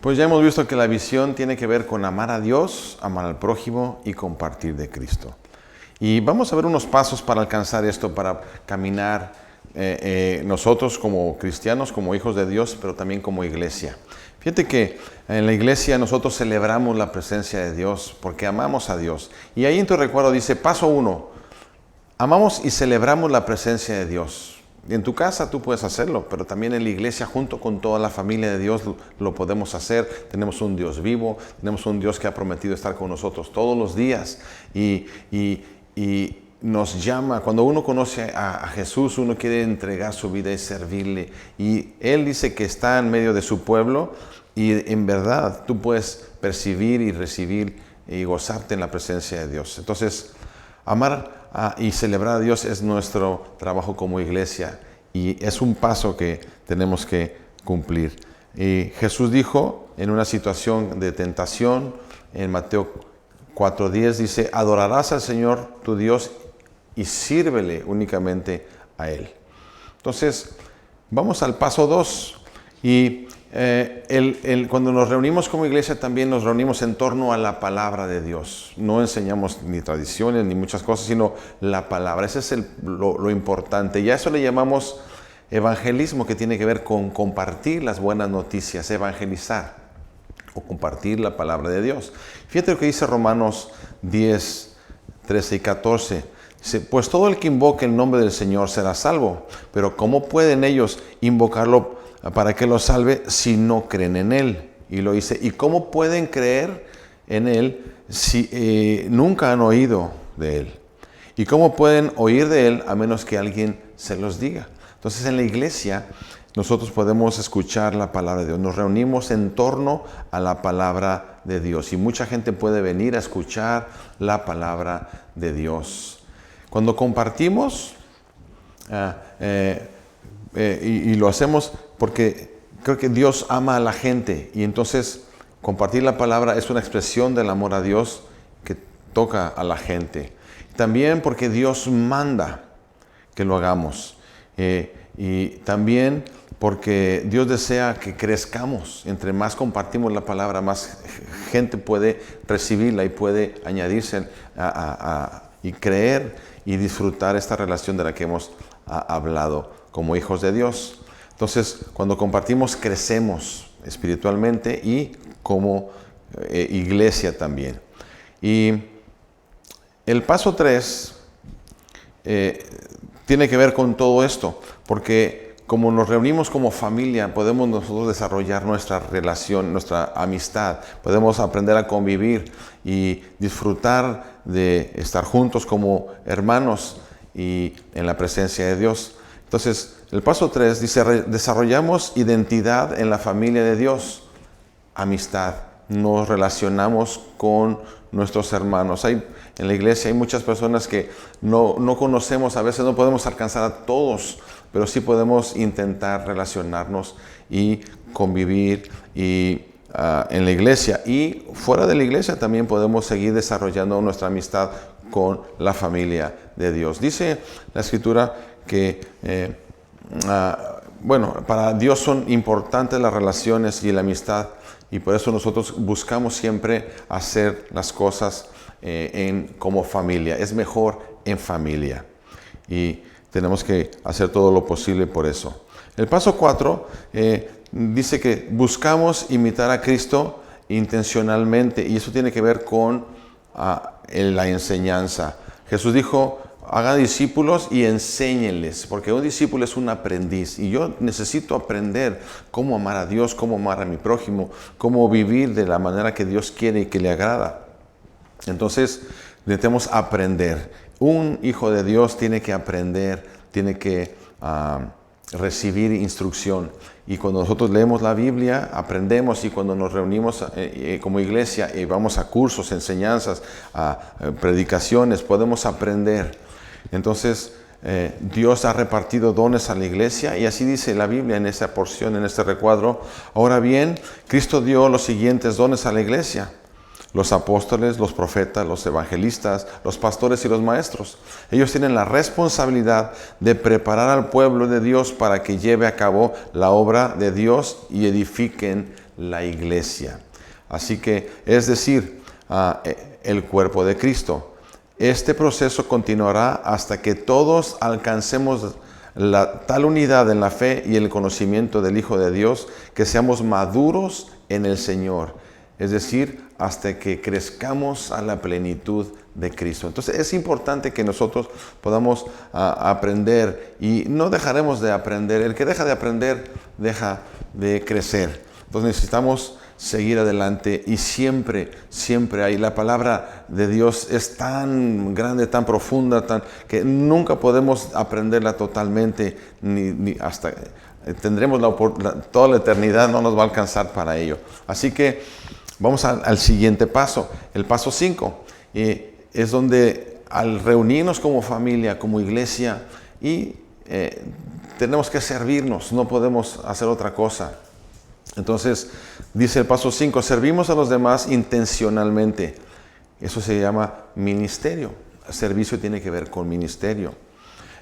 Pues ya hemos visto que la visión tiene que ver con amar a Dios, amar al prójimo y compartir de Cristo. Y vamos a ver unos pasos para alcanzar esto, para caminar nosotros como cristianos, como hijos de Dios, pero también como iglesia. Fíjate que en la iglesia nosotros celebramos la presencia de Dios porque amamos a Dios. Y ahí en tu recuerdo dice, paso 1, amamos y celebramos la presencia de Dios. En tu casa tú puedes hacerlo, pero también en la iglesia junto con toda la familia de Dios lo podemos hacer. Tenemos un Dios vivo, tenemos un Dios que ha prometido estar con nosotros todos los días y nos llama. Cuando uno conoce a Jesús, uno quiere entregar su vida y servirle. Y Él dice que está en medio de su pueblo y en verdad tú puedes percibir y recibir y gozarte en la presencia de Dios. Entonces, amar y celebrar a Dios es nuestro trabajo como iglesia y es un paso que tenemos que cumplir. Y Jesús dijo en una situación de tentación, en Mateo 4:10 dice, adorarás al Señor tu Dios y sírvele únicamente a Él. Entonces, vamos al paso 2 y cuando nos reunimos como iglesia también nos reunimos en torno a la palabra de Dios. No enseñamos ni tradiciones ni muchas cosas, sino la palabra. Ese es lo importante. Y a eso le llamamos evangelismo, que tiene que ver con compartir las buenas noticias, evangelizar o compartir la palabra de Dios. Fíjate lo que dice Romanos 10, 13 y 14. Dice, pues todo el que invoque el nombre del Señor será salvo, pero ¿cómo pueden ellos invocarlo para que lo salve si no creen en Él? Y lo dice, ¿y cómo pueden creer en Él si nunca han oído de Él? ¿Y cómo pueden oír de Él a menos que alguien se los diga? Entonces en la iglesia nosotros podemos escuchar la palabra de Dios. Nos reunimos en torno a la palabra de Dios y mucha gente puede venir a escuchar la palabra de Dios. Cuando compartimos y lo hacemos porque creo que Dios ama a la gente y entonces compartir la palabra es una expresión del amor a Dios que toca a la gente. También porque Dios manda que lo hagamos y también porque Dios desea que crezcamos. Entre más compartimos la palabra, más gente puede recibirla y puede añadirse y creer y disfrutar esta relación de la que hemos hablado como hijos de Dios. Entonces, cuando compartimos, crecemos espiritualmente y como iglesia también. Y el paso 3 tiene que ver con todo esto, porque como nos reunimos como familia, podemos nosotros desarrollar nuestra relación, nuestra amistad, podemos aprender a convivir y disfrutar de estar juntos como hermanos y en la presencia de Dios. Entonces, el paso 3 dice, desarrollamos identidad en la familia de Dios, amistad. Nos relacionamos con nuestros hermanos. En la iglesia hay muchas personas que no conocemos, a veces no podemos alcanzar a todos, pero sí podemos intentar relacionarnos y convivir en la iglesia. Y fuera de la iglesia también podemos seguir desarrollando nuestra amistad con la familia de Dios. Dice la Escritura que para Dios son importantes las relaciones y la amistad y por eso nosotros buscamos siempre hacer las cosas como familia. Es mejor en familia y tenemos que hacer todo lo posible por eso. El paso 4 dice que buscamos imitar a Cristo intencionalmente y eso tiene que ver con la enseñanza. Jesús dijo, hagan discípulos y enséñenles, porque un discípulo es un aprendiz y yo necesito aprender cómo amar a Dios, cómo amar a mi prójimo, cómo vivir de la manera que Dios quiere y que le agrada. Entonces, necesitamos aprender. Un hijo de Dios tiene que aprender, tiene que recibir instrucción. Y cuando nosotros leemos la Biblia, aprendemos y cuando nos reunimos como iglesia y vamos a cursos, enseñanzas, a predicaciones, podemos aprender. Entonces, Dios ha repartido dones a la iglesia y así dice la Biblia en esta porción, en este recuadro. Ahora bien, Cristo dio los siguientes dones a la iglesia: los apóstoles, los profetas, los evangelistas, los pastores y los maestros. Ellos tienen la responsabilidad de preparar al pueblo de Dios para que lleve a cabo la obra de Dios y edifiquen la iglesia. Así que, es decir, el cuerpo de Cristo. Este proceso continuará hasta que todos alcancemos tal unidad en la fe y el conocimiento del Hijo de Dios, que seamos maduros en el Señor. Es decir, hasta que crezcamos a la plenitud de Cristo. Entonces es importante que nosotros podamos aprender, y no dejaremos de aprender. El que deja de aprender, deja de crecer. Entonces necesitamos seguir adelante, y siempre hay. La palabra de Dios es tan grande, tan profunda, que nunca podemos aprenderla totalmente, ni hasta tendremos toda la eternidad, no nos va a alcanzar para ello. Así que vamos al siguiente paso, el paso 5. Es donde, al reunirnos como familia, como iglesia, y tenemos que servirnos, no podemos hacer otra cosa. Entonces, dice el paso 5, servimos a los demás intencionalmente. Eso se llama ministerio. Servicio tiene que ver con ministerio.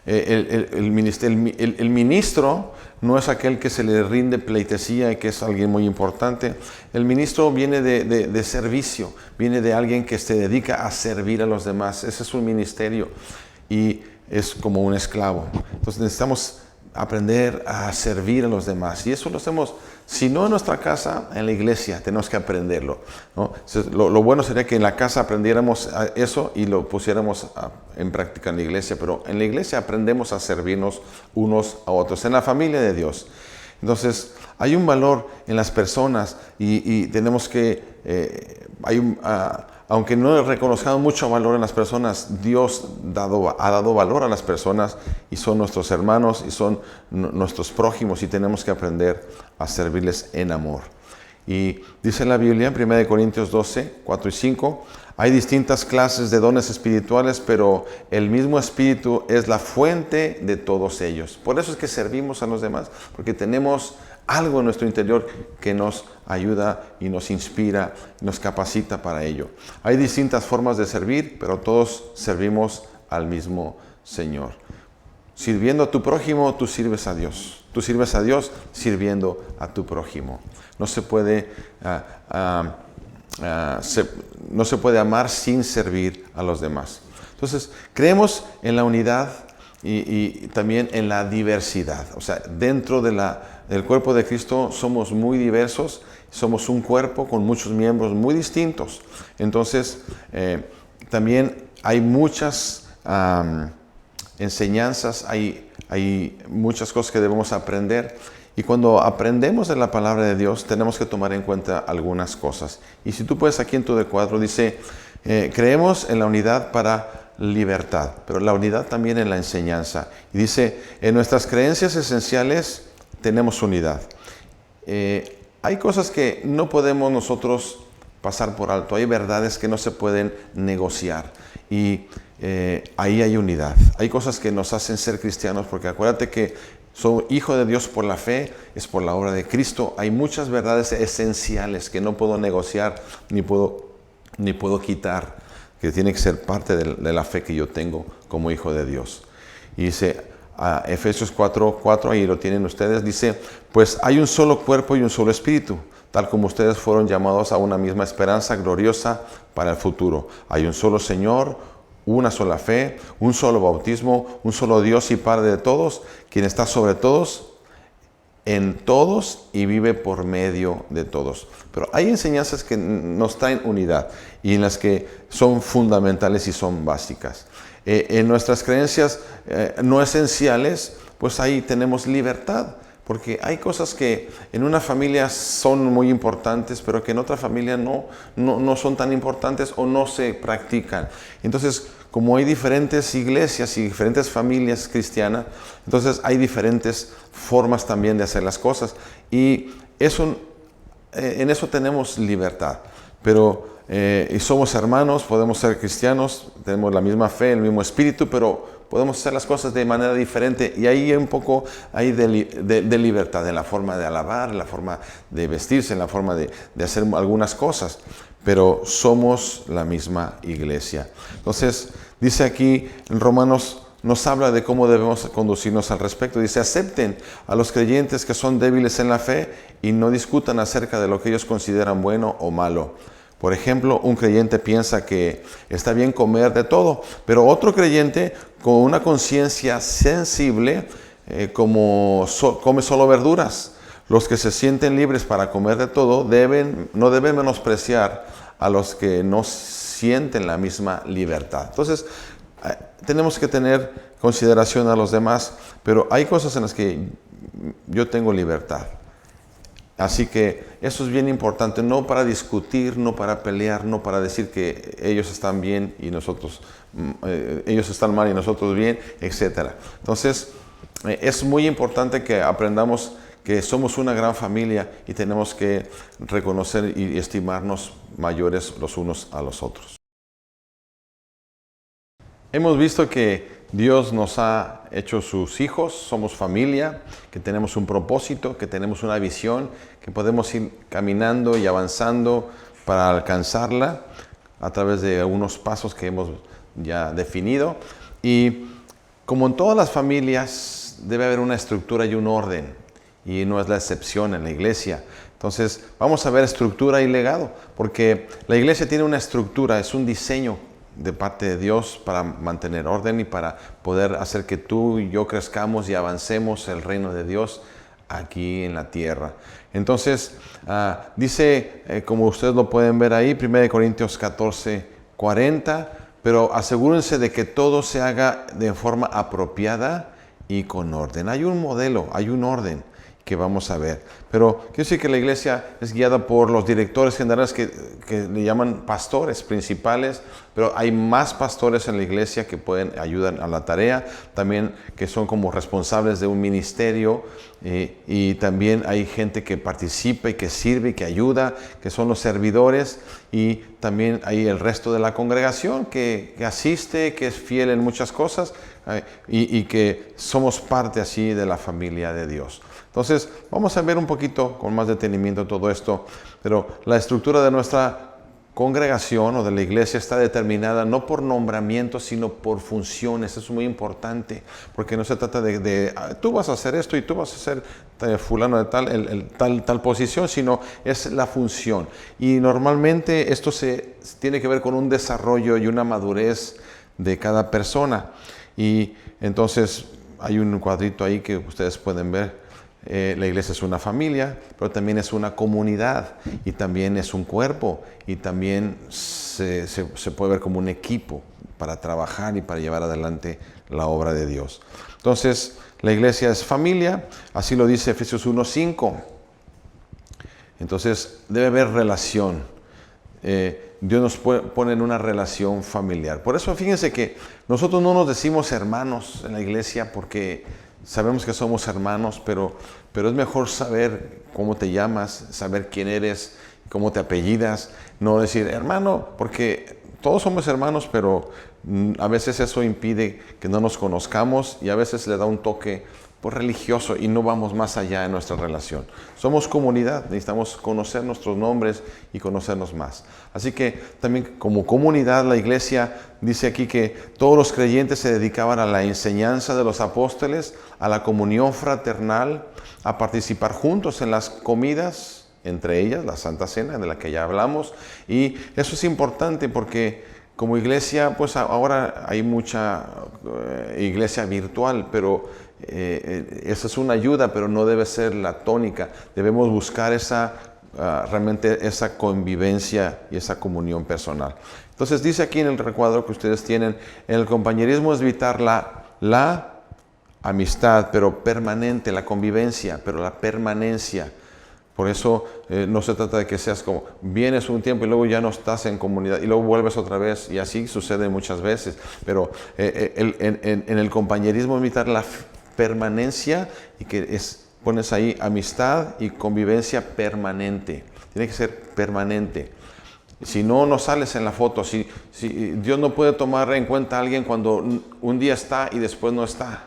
El ministro no es aquel que se le rinde pleitesía y que es alguien muy importante. El ministro viene de servicio, viene de alguien que se dedica a servir a los demás. Ese es un ministerio, y es como un esclavo. Entonces necesitamos aprender a servir a los demás, y eso lo hacemos, si no en nuestra casa, en la iglesia. Tenemos que aprenderlo, ¿no? Lo bueno sería que en la casa aprendiéramos eso y lo pusiéramos en práctica en la iglesia, pero en la iglesia aprendemos a servirnos unos a otros, en la familia de Dios. Entonces hay un valor en las personas, y tenemos que, aunque no reconozcamos mucho valor en las personas, Dios ha dado valor a las personas, y son nuestros hermanos y son nuestros prójimos, y tenemos que aprender a servirles en amor. Y dice la Biblia en 1 Corintios 12, 4 y 5, hay distintas clases de dones espirituales, pero el mismo Espíritu es la fuente de todos ellos. Por eso es que servimos a los demás, porque tenemos algo en nuestro interior que nos ayuda y nos inspira, nos capacita para ello. Hay distintas formas de servir, pero todos servimos al mismo Señor. Sirviendo a tu prójimo, tú sirves a Dios. Tú sirves a Dios sirviendo a tu prójimo. No se puede amar sin servir a los demás. Entonces, creemos en la unidad y también en la diversidad. O sea, dentro del cuerpo de Cristo somos muy diversos, somos un cuerpo con muchos miembros muy distintos. Entonces, también hay muchas enseñanzas, hay muchas cosas que debemos aprender. Y cuando aprendemos de la palabra de Dios, tenemos que tomar en cuenta algunas cosas. Y si tú puedes, aquí en tu D4 dice, creemos en la unidad para libertad, pero la unidad también en la enseñanza. Y dice, en nuestras creencias esenciales tenemos unidad. Hay cosas que no podemos nosotros pasar por alto, hay verdades que no se pueden negociar, y ahí hay unidad. Hay cosas que nos hacen ser cristianos, porque acuérdate que soy hijo de Dios por la fe, es por la obra de Cristo. Hay muchas verdades esenciales que no puedo negociar ni puedo quitar, que tiene que ser parte de la fe que yo tengo como hijo de Dios. Y dice Efesios 4:4, ahí lo tienen ustedes, dice, pues hay un solo cuerpo y un solo espíritu, tal como ustedes fueron llamados a una misma esperanza gloriosa para el futuro. Hay un solo Señor, una sola fe, un solo bautismo, un solo Dios y Padre de todos, quien está sobre todos, en todos y vive por medio de todos. Pero hay enseñanzas que nos traen unidad y en las que son fundamentales y son básicas. En nuestras creencias no esenciales, pues ahí tenemos libertad. Porque hay cosas que en una familia son muy importantes, pero que en otra familia no son tan importantes o no se practican. Entonces, como hay diferentes iglesias y diferentes familias cristianas, entonces hay diferentes formas también de hacer las cosas. Y en eso tenemos libertad. Pero y somos hermanos, podemos ser cristianos, tenemos la misma fe, el mismo espíritu, pero podemos hacer las cosas de manera diferente, y ahí hay un poco de libertad en la forma de alabar, en la forma de vestirse, en la forma de hacer algunas cosas, pero somos la misma iglesia. Entonces, dice aquí en Romanos nos habla de cómo debemos conducirnos al respecto. Dice, acepten a los creyentes que son débiles en la fe y no discutan acerca de lo que ellos consideran bueno o malo. Por ejemplo, un creyente piensa que está bien comer de todo, pero otro creyente con una conciencia sensible come solo verduras. Los que se sienten libres para comer de todo no deben menospreciar a los que no sienten la misma libertad. Entonces, tenemos que tener consideración a los demás, pero hay cosas en las que yo tengo libertad. Así que eso es bien importante, no para discutir, no para pelear, no para decir que ellos están bien y ellos están mal y nosotros bien, etc. Entonces, es muy importante que aprendamos que somos una gran familia y tenemos que reconocer y estimarnos mayores los unos a los otros. Hemos visto que Dios nos ha hecho sus hijos, somos familia, que tenemos un propósito, que tenemos una visión, que podemos ir caminando y avanzando para alcanzarla a través de algunos pasos que hemos ya definido. Y como en todas las familias, debe haber una estructura y un orden, y no es la excepción en la iglesia. Entonces, vamos a ver estructura y legado, porque la iglesia tiene una estructura, es un diseño de parte de Dios para mantener orden y para poder hacer que tú y yo crezcamos y avancemos el reino de Dios aquí en la tierra. Entonces, dice, como ustedes lo pueden ver ahí, 1 Corintios 14, 40, pero asegúrense de que todo se haga de forma apropiada y con orden. Hay un modelo, hay un orden que vamos a ver. Pero quiero decir que la iglesia es guiada por los directores generales que le llaman pastores principales, pero hay más pastores en la iglesia que ayudar a la tarea, también que son como responsables de un ministerio, y también hay gente que participa y que sirve y que ayuda, que son los servidores, y también hay el resto de la congregación que asiste, que es fiel en muchas cosas, y que somos parte así de la familia de Dios. Entonces, vamos a ver un poquito con más detenimiento todo esto, pero la estructura de nuestra congregación o de la iglesia está determinada no por nombramiento, sino por funciones. Eso es muy importante, porque no se trata de tú vas a hacer esto y tú vas a ser fulano de tal posición, sino es la función. Y normalmente esto tiene que ver con un desarrollo y una madurez de cada persona. Y entonces hay un cuadrito ahí que ustedes pueden ver. La iglesia es una familia, pero también es una comunidad y también es un cuerpo y también se puede ver como un equipo para trabajar y para llevar adelante la obra de Dios. Entonces, la iglesia es familia, así lo dice Efesios 1:5. Entonces, debe haber relación. Dios nos pone en una relación familiar. Por eso, fíjense que nosotros no nos decimos hermanos en la iglesia porque sabemos que somos hermanos, pero es mejor saber cómo te llamas, saber quién eres, cómo te apellidas, no decir hermano, porque todos somos hermanos, pero a veces eso impide que no nos conozcamos y a veces le da un toque religioso y no vamos más allá en nuestra relación. Somos comunidad, necesitamos conocer nuestros nombres y conocernos más. Así que también como comunidad la iglesia dice aquí que todos los creyentes se dedicaban a la enseñanza de los apóstoles, a la comunión fraternal, a participar juntos en las comidas, entre ellas la Santa Cena de la que ya hablamos. Y eso es importante porque como iglesia, pues ahora hay mucha iglesia virtual, pero esa es una ayuda, pero no debe ser la tónica. Debemos buscar realmente esa convivencia y esa comunión personal. Entonces dice aquí en el recuadro que ustedes tienen, en el compañerismo es evitar la amistad, pero permanente, la convivencia, pero la permanencia. Por eso no se trata de que seas como, vienes un tiempo y luego ya no estás en comunidad y luego vuelves otra vez, y así sucede muchas veces. Pero en el compañerismo evitar la permanencia y que pones ahí amistad y convivencia permanente. Tiene que ser permanente. Si no, no sales en la foto. Si Dios no puede tomar en cuenta a alguien cuando un día está y después no está.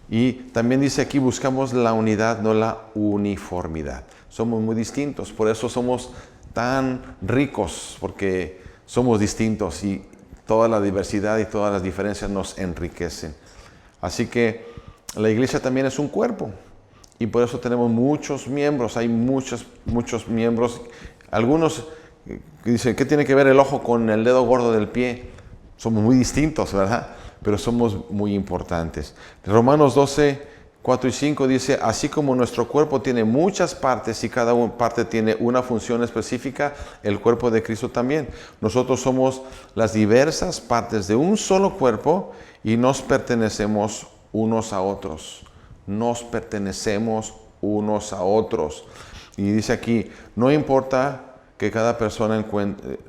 Y también dice aquí, buscamos la unidad, no la uniformidad. Somos muy distintos, por eso somos tan ricos, porque somos distintos y toda la diversidad y todas las diferencias nos enriquecen. Así que la iglesia también es un cuerpo y por eso tenemos muchos miembros, hay muchos miembros. Algunos dicen, ¿qué tiene que ver el ojo con el dedo gordo del pie? Somos muy distintos, ¿verdad? Pero somos muy importantes. Romanos 12, 4 y 5 dice, así como nuestro cuerpo tiene muchas partes y cada parte tiene una función específica, el cuerpo de Cristo también. Nosotros somos las diversas partes de un solo cuerpo y nos pertenecemos unos a otros. Nos pertenecemos unos a otros. Y dice aquí, nos importa que cada persona encuentre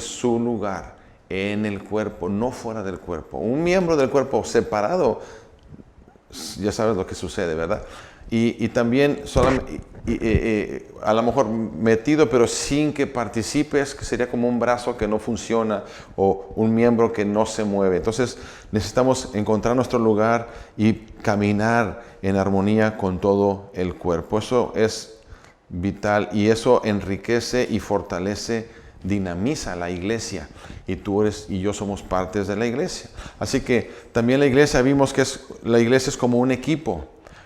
su lugar en el cuerpo, no fuera del cuerpo. Un miembro del cuerpo separado, ya sabes lo que sucede, ¿verdad? Y también a lo mejor metido, pero sin que participes, que sería como un brazo que no funciona o un miembro que no se mueve. Entonces necesitamos encontrar nuestro lugar y caminar en armonía con todo el cuerpo. Eso es vital y eso enriquece y fortalece, dinamiza la iglesia, y tú eres y yo somos partes de la iglesia. Así que también la iglesia, vimos que la iglesia es como un equipo,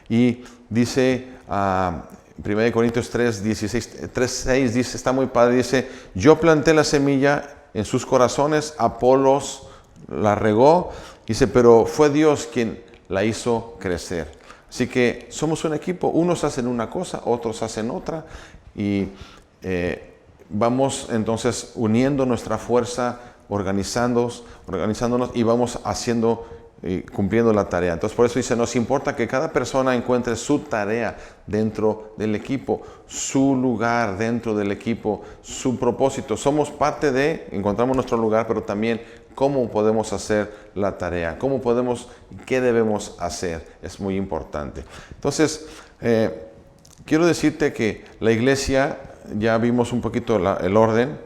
y dice 1 Corintios 3:6 dice, está muy padre, dice, yo planté la semilla en sus corazones, Apolos la regó, dice, pero fue Dios quien la hizo crecer. Así que somos un equipo, unos hacen una cosa, otros hacen otra, y vamos entonces uniendo nuestra fuerza, organizándonos y vamos haciendo, cumpliendo la tarea. Entonces por eso dice, nos importa que cada persona encuentre su tarea dentro del equipo, su lugar dentro del equipo, su propósito. Somos parte encontramos nuestro lugar, pero también cómo podemos hacer la tarea, qué debemos hacer, es muy importante. Entonces, quiero decirte que la iglesia, ya vimos un poquito el orden,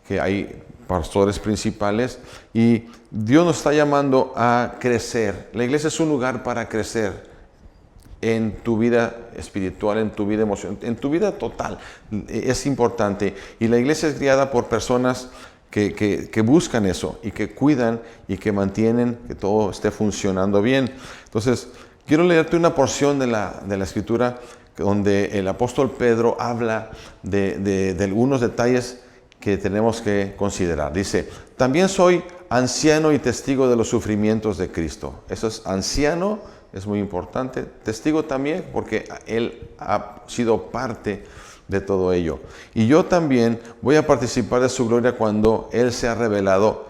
que hay pastores principales, y Dios nos está llamando a crecer. La iglesia es un lugar para crecer en tu vida espiritual, en tu vida emocional, en tu vida total. Es importante. Y la iglesia es guiada por personas que buscan eso y que cuidan y que mantienen que todo esté funcionando bien. Entonces, quiero leerte una porción de la Escritura donde el apóstol Pedro habla de algunos detalles que tenemos que considerar. Dice, también soy anciano y testigo de los sufrimientos de Cristo. Eso es anciano, es muy importante. Testigo también porque él ha sido parte de todo ello. Y yo también voy a participar de su gloria cuando Él se ha revelado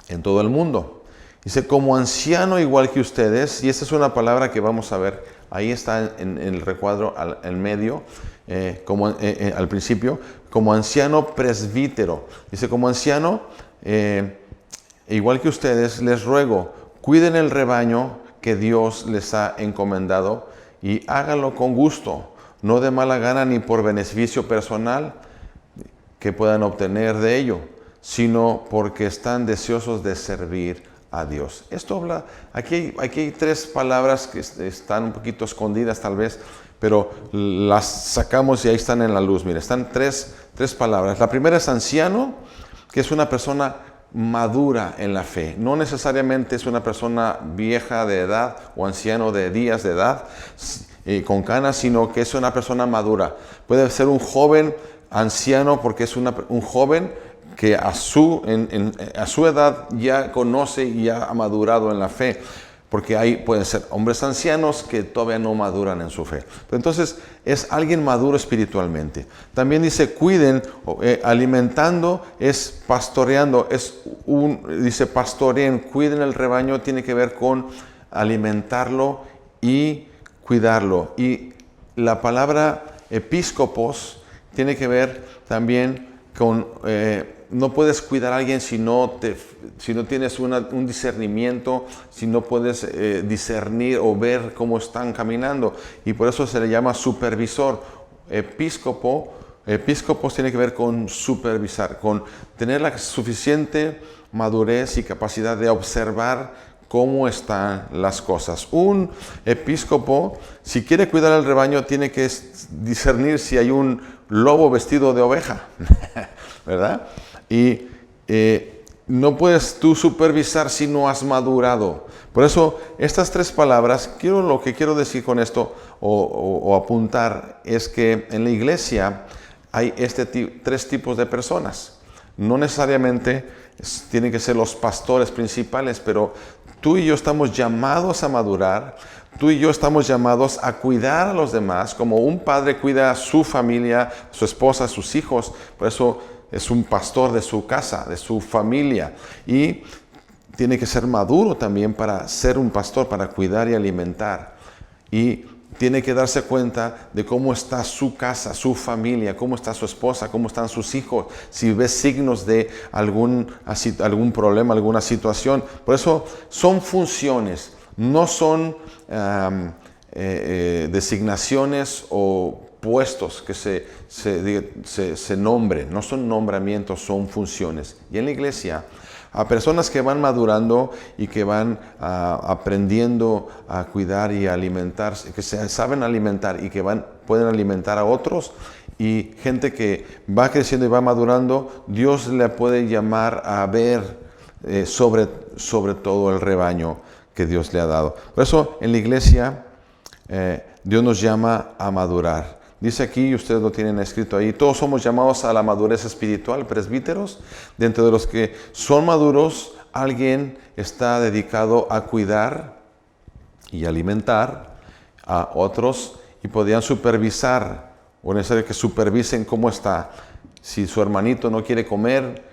en todo el mundo. Dice, como anciano igual que ustedes, y esta es una palabra que vamos a ver, ahí está en el recuadro en medio, al principio, como anciano presbítero. Dice, como anciano, igual que ustedes, les ruego, cuiden el rebaño que Dios les ha encomendado y háganlo con gusto, no de mala gana ni por beneficio personal que puedan obtener de ello, sino porque están deseosos de servir a Dios. Esto habla, aquí hay tres palabras que están un poquito escondidas tal vez, pero las sacamos y ahí están en la luz. Mira, están tres palabras. La primera es anciano, que es una persona madura en la fe. No necesariamente es una persona vieja de edad o anciano de días de edad, con canas, sino que es una persona madura. Puede ser un joven anciano porque es un joven que a su edad ya conoce y ya ha madurado en la fe. Porque pueden ser hombres ancianos que todavía no maduran en su fe. Pero entonces es alguien maduro espiritualmente. También dice cuiden, alimentando es pastoreando. Dice pastoreen, cuiden el rebaño, tiene que ver con alimentarlo y cuidarlo. Y la palabra episcopos tiene que ver también con, no puedes cuidar a alguien si no tienes un discernimiento, si no puedes discernir o ver cómo están caminando. Y por eso se le llama supervisor. Episcopos tiene que ver con supervisar, con tener la suficiente madurez y capacidad de observar cómo están las cosas. Un episcopo, si quiere cuidar al rebaño, tiene que discernir si hay un lobo vestido de oveja, ¿verdad? Y no puedes tú supervisar si no has madurado. Por eso, estas tres palabras, lo que quiero decir con esto o apuntar es que en la iglesia hay tres tipos de personas. No necesariamente tienen que ser los pastores principales, pero tú y yo estamos llamados a madurar. Tú y yo estamos llamados a cuidar a los demás, como un padre cuida a su familia, su esposa, a sus hijos. Por eso es un pastor de su casa, de su familia. Y tiene que ser maduro también para ser un pastor, para cuidar y alimentar. Y tiene que darse cuenta de cómo está su casa, su familia, cómo está su esposa, cómo están sus hijos, si ves signos de algún problema, alguna situación. Por eso son funciones, no son designaciones o puestos que se nombren, no son nombramientos, son funciones. Y en la iglesia, a personas que van madurando y que van aprendiendo a cuidar y a alimentarse, que se saben alimentar y que pueden alimentar a otros, y gente que va creciendo y va madurando, Dios le puede llamar a ver sobre todo el rebaño que Dios le ha dado. Por eso en la iglesia Dios nos llama a madurar. Dice aquí, y ustedes lo tienen escrito ahí, todos somos llamados a la madurez espiritual, presbíteros. Dentro de los que son maduros, alguien está dedicado a cuidar y alimentar a otros y podrían supervisar, o es necesario que supervisen cómo está. Si su hermanito no quiere comer,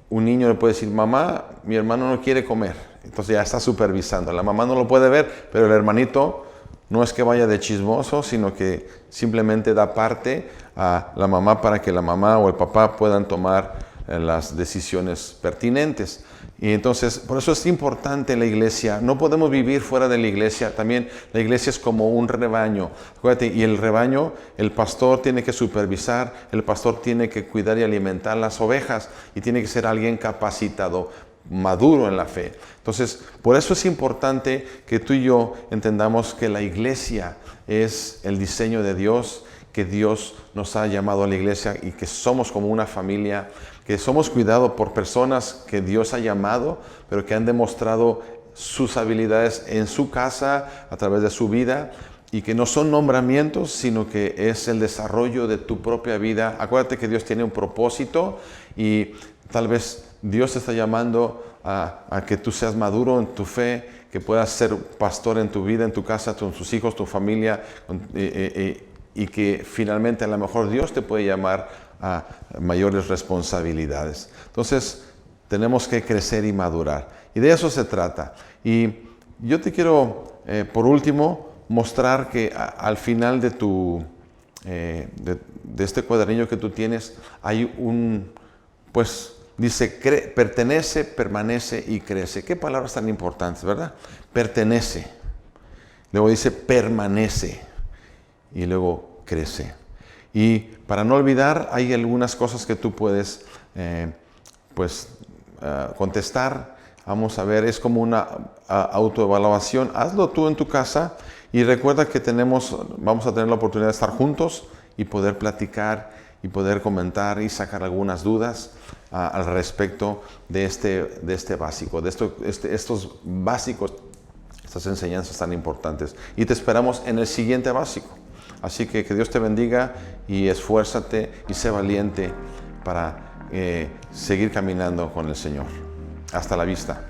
un niño le puede decir, mamá, mi hermano no quiere comer. Entonces ya está supervisando. La mamá no lo puede ver, pero el hermanito no es que vaya de chismoso, sino que simplemente da parte a la mamá para que la mamá o el papá puedan tomar las decisiones pertinentes. Y entonces, por eso es importante la iglesia. No podemos vivir fuera de la iglesia. También la iglesia es como un rebaño. Acuérdate, y el rebaño, el pastor tiene que supervisar, el pastor tiene que cuidar y alimentar las ovejas y tiene que ser alguien capacitado, maduro en la fe. Entonces, por eso es importante que tú y yo entendamos que la iglesia es el diseño de Dios, que Dios nos ha llamado a la iglesia y que somos como una familia, que somos cuidados por personas que Dios ha llamado, pero que han demostrado sus habilidades en su casa, a través de su vida, y que no son nombramientos, sino que es el desarrollo de tu propia vida. Acuérdate que Dios tiene un propósito y tal vez Dios te está llamando a que tú seas maduro en tu fe, que puedas ser pastor en tu vida, en tu casa, con tus hijos, tu familia, y que finalmente a lo mejor Dios te puede llamar a mayores responsabilidades. Entonces, tenemos que crecer y madurar. Y de eso se trata. Y yo te quiero, por último, mostrar que al final de este cuadernillo que tú tienes, hay dice, pertenece, permanece y crece. Qué palabras tan importantes, ¿verdad? Pertenece. Luego dice, permanece. Y luego crece. Y para no olvidar, hay algunas cosas que tú puedes contestar. Vamos a ver, es como una autoevaluación. Hazlo tú en tu casa y recuerda que vamos a tener la oportunidad de estar juntos y poder platicar y poder comentar y sacar algunas dudas al respecto de este básico, de estos básicos, estas enseñanzas tan importantes. Y te esperamos en el siguiente básico. Así que Dios te bendiga y esfuérzate y sé valiente para seguir caminando con el Señor. Hasta la vista.